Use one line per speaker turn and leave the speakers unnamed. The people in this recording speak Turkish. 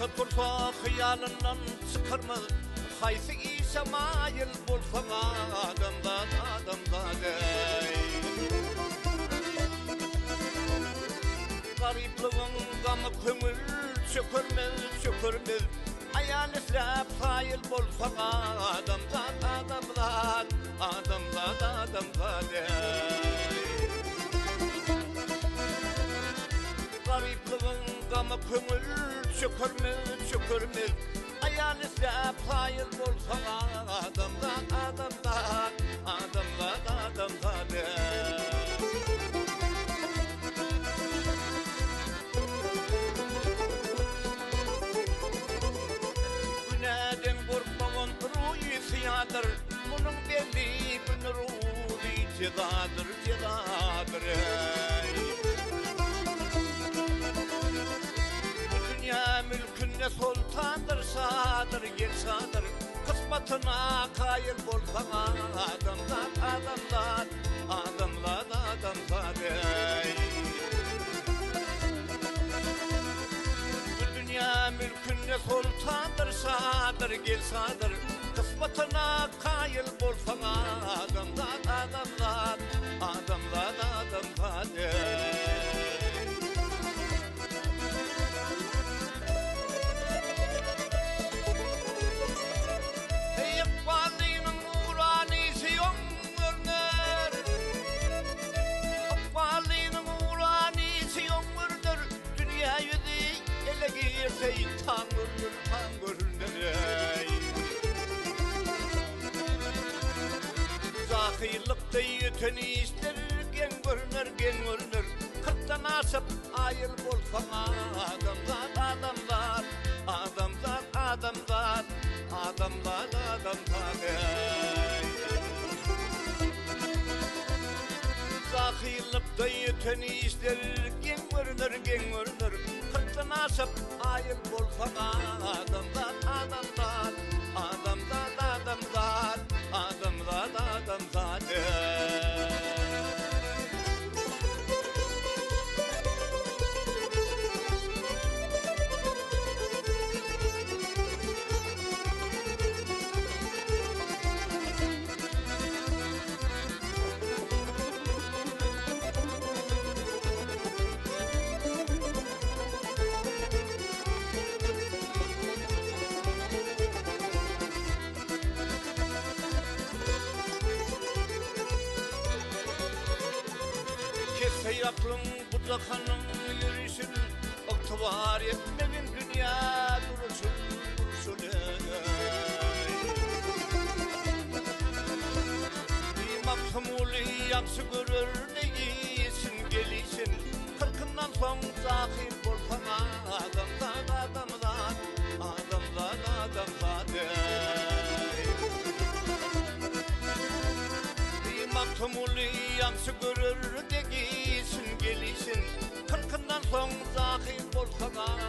Tursa hıyalından çıkarma Haysi ise mayıl bulsan adamdan dey Garipliğin gamı kömür çökürmez Ayal islap hayıl bulsan adamdan dey Garipliğin gamı kömür çökürmez Ayal islap hayıl bulsan adamdan dey Günahden korkmağın ruhi siyadır Bunun belli bir ruhi cedadır Dünya mülkünde sultandır sadır gel sadır Kısmetine kayıl bolsan adamdan dey Dünya mülkünde sultandır sadır gel sadır Kısmetine kayıl bolsan adamdan dey Dünya yüzü ele girse tangırdır Zahirlikte yeteni ister gen görünür Kırktan asıp ayıl bolsan adamdan Zahirlikte yeteni ister gen görünür Kırktan asıp ayıl bolsan adamdan dey Kesse aklın budakanın yürüsün Oktuvar etmevin dünya durursun Maktumulu yaksı görür ne giysin gelişin Kırkından son zahir bolsan adamdan dey Maktumulu yaksı görür ne giysin gelişin Kırkından son zahir bolsan